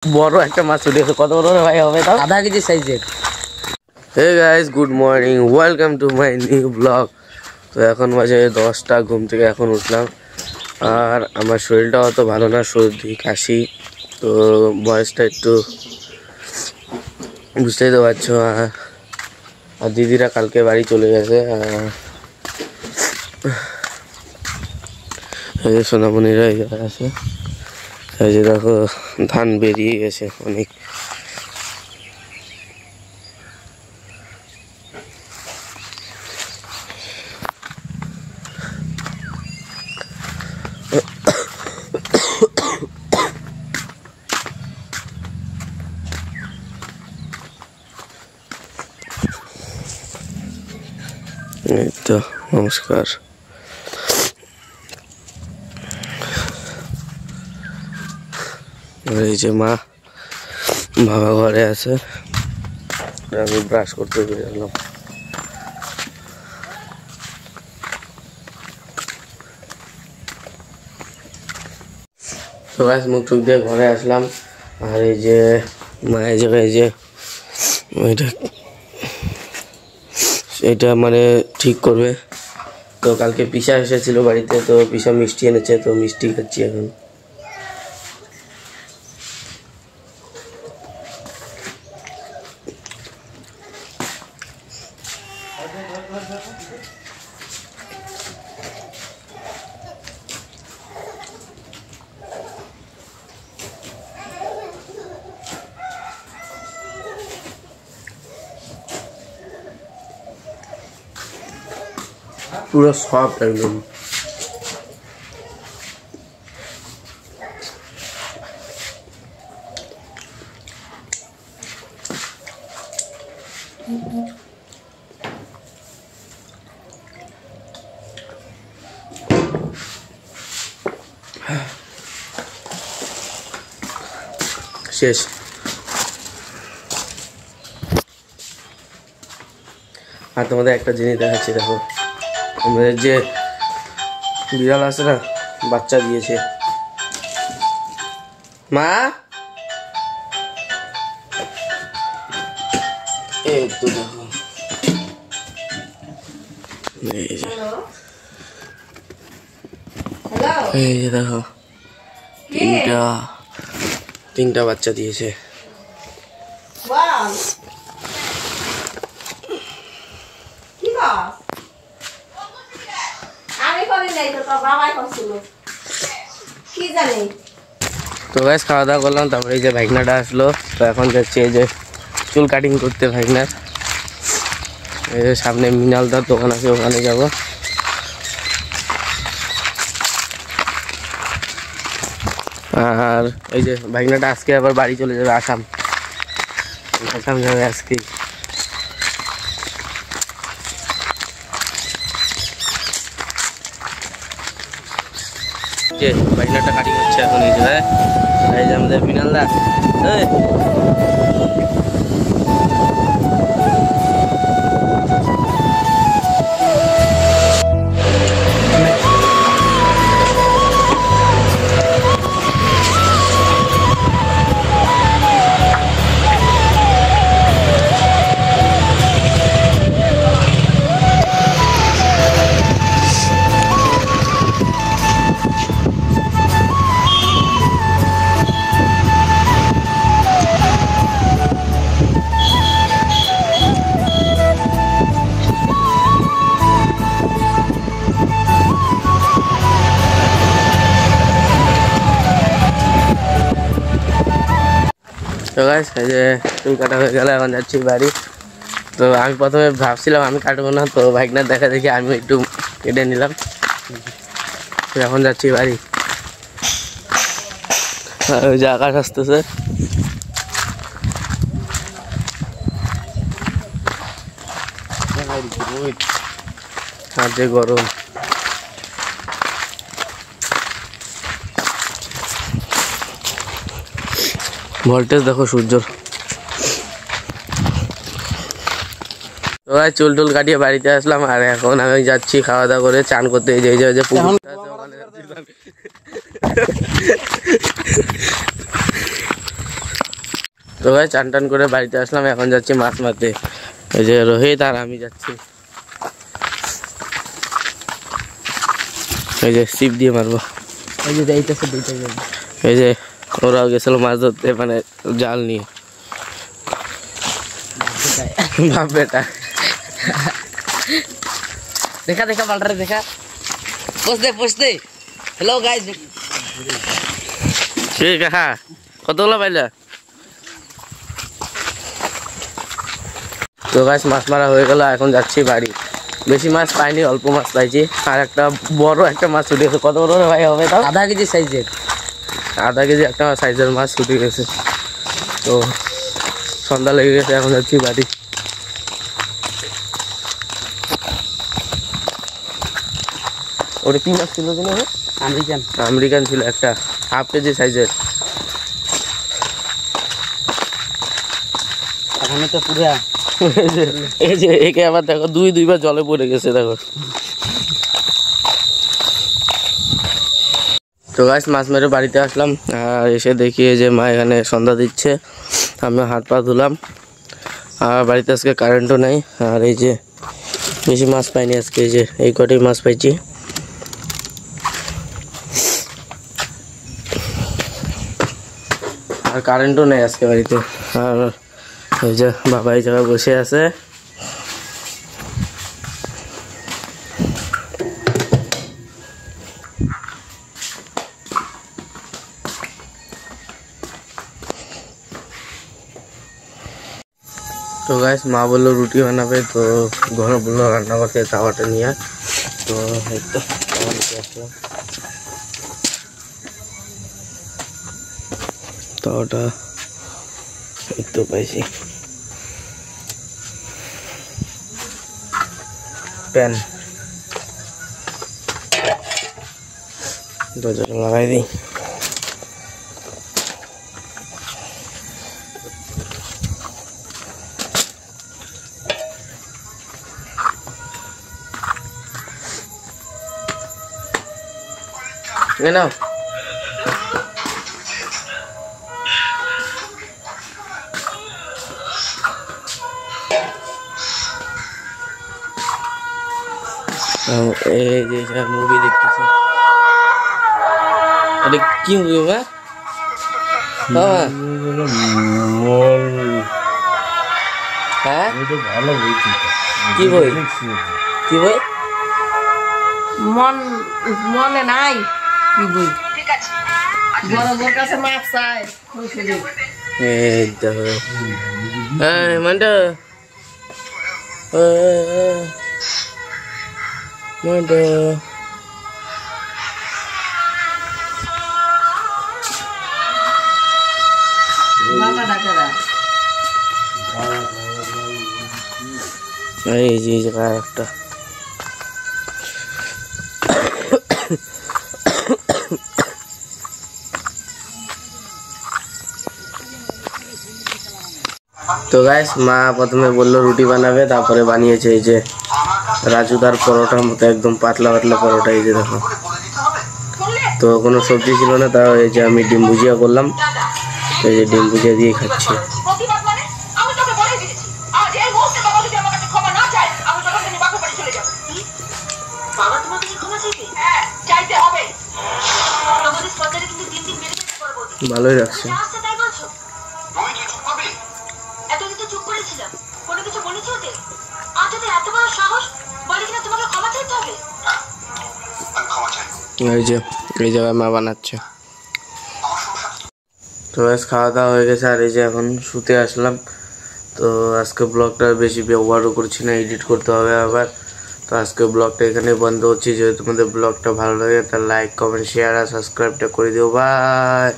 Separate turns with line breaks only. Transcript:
বড় একটা মাছ চলে এসে কত বড় ভাই হবে তাও আধা কেজি সাইজের। Hey guys, good morning, welcome to my new blog. তো এখন বাজে 10টা, ঘুম থেকে এখন উঠলাম। আর আমার শরীরটা অত ভালো না, সর্দি কাশি, তো বয়সটা একটু বুঝতেই তো পারছো। আর দিদিরা কালকে বাড়ি চলে গেছে। এই যে সোনামণিরা এই জায়গায় আছে। এই যে দেখো ধান বেরিয়ে গেছে অনেক। এই তো নমস্কার। এই যে মা বাবা ঘরে আছে, আমি ব্রাশ করতে বেরোলাম। তো গাছ মুখ টুক দিয়ে ঘরে আসলাম। আর এই যে মায়ের জায়গায় যে এটা মানে ঠিক করবে। তো কালকে পিসা এসেছিল বাড়িতে, তো পিসা মিষ্টি এনেছে, তো মিষ্টি খাচ্ছি এখন। পুরো সফট একদম। শেষ। আর তোমাদের একটা জিনিস দেখাচ্ছি, দেখো আমাদের যে বিড়াল আছে না, বাচ্চা দিয়েছে। মা এই তো দেখো, এই যে দেখো তিনটা বাচ্চা দিয়েছে। তো গাইস খাওয়া দাওয়া করলাম, তারপরে এই যে ভাইগনাটা আসলো। তো এখন যাচ্ছে এই যে চুল কাটিং করতে ভাইগনার। এই যে সামনে মৃণালদার দোকান আছে, ওখানে যাব। আর এই যে ভাইগনাটা আজকে আবার বাড়ি চলে যাবে, আসাম যাবে আজকে। যে ভাইগনাটা কাটিং হচ্ছে এখন। এই যে আমাদের মৃণালদা, তো গাইস এই যে চুল কাটা হয়ে গেল, এখন যাচ্ছি বাড়ি। তো আমি প্রথমে ভাবছিলাম আমি কাটবো না, তো ভাইগনার দেখা দেখি আমি একটু কেটে নিলাম। তো এখন যাচ্ছি বাড়ি। ওই যে আকাশ আসতেছে। আর যে গরম, ভোল্টেজ দেখো সূর্যর। তো ভাই চুল টুল কাটিয়ে বাড়িতে আসলাম। আর এখন আমি যাচ্ছি খাওয়া দাওয়া করে চান করতে। এই যে পুকুর তো ভাই চান টান করে বাড়িতে আসলাম, এখন যাচ্ছি মাছ মারতে। এই যে রোহিত আর আমি যাচ্ছি, এই যে ছিপ দিয়ে মারবো। এই যে ওরাও গেছিল মাছ ধরতে, মানে জাল নিয়ে। বাপ বেটা দেখা দেখা পাল্টারে দেখা পোস্ট দে। হ্যালো গাইস, ঠিক আছে কতগুলো পাইলা? তো গাইস মাছ মারা হয়ে গেল, এখন যাচ্ছি বাড়ি। বেশি মাছ পাইনি, অল্প মাছ পাইছি। আর একটা বড় একটা মাছ ছুটে গেছে। কত বড় ভাই হবে? তাও আধা কেজি সাইজের, আধা কেজি একটা সাইজের মাছ ছুটে গেছে। তো সন্ধ্যা লেগে গেছে, এখন যাচ্ছি বাড়ি। ওটা কি মাছ ছিল যেন? আমেরিকান ছিল একটা, হাফ কেজি সাইজের। এখন তো পুরা এই যে একে আবার দেখো দুইবার জলে পড়ে গেছে দেখো। তো গাইস মাছ মেরে বাড়িতে আসলাম, আর এসে দেখি যে মা এখানে সন্ধ্যা দিচ্ছে। আমি হাত পা ধুলাম। আর বাড়িতে আজকে কারেন্টও নেই। আর এই যে বেশি মাছ পাইনি আজকে, এই যে এই কটাই মাছ পাইছি। আর কারেন্টও নেই আজকে বাড়িতে। আর এই যে বাবা এই জায়গায় বসে আছে। তো গাইস মা বললো রুটি বানাবে, তো ঘরে বললো রান্না করতে তাওয়াটা নিয়ে। তো এই তো তাওয়া নিতে আসলাম। তাওয়াটা এই তো পাইছি। প্যান দরজাটা লাগাই দিই। নাও এই যে মুভি দেখতেছি। এটা কি মুভি বা? হ্যাঁ ভালো বই। কি বই? কি বই? মনে নাই কি বই। বড় কাছে মাছ চাই। এই দেখো মান্ডা মান্ডা এই যে একটা তো গাইস মা প্রথমে বললো রুটি বানাবে, তারপরে বানিয়েছে এই যে রাজুদার পরোটার মতো একদম পাতলা পাতলা পরোটা। এই যে দেখো, তো কোনো সবজি ছিল না, তাও এই যে আমি ডিম ভুজিয়া করলাম। এই যে ডিম ভুজিয়া দিয়ে খাচ্ছি। ভালোই লাগছে। এই যে এই জায়গায় মা বানাচ্ছে। তো ব্যাস খাওয়া দাওয়া হয়ে গেছে, আর এই যে এখন শুতে আসলাম। তো আজকে ব্লগটা বেশি ব্যবহারও করছি না, এডিট করতে হবে আবার। তো আজকে ব্লগটা এখানে বন্ধ হচ্ছে। যদি তোমাদের ব্লগটা ভালো লাগে তাহলে লাইক কমেন্ট শেয়ার আর সাবস্ক্রাইবটা করে দিও। বাই।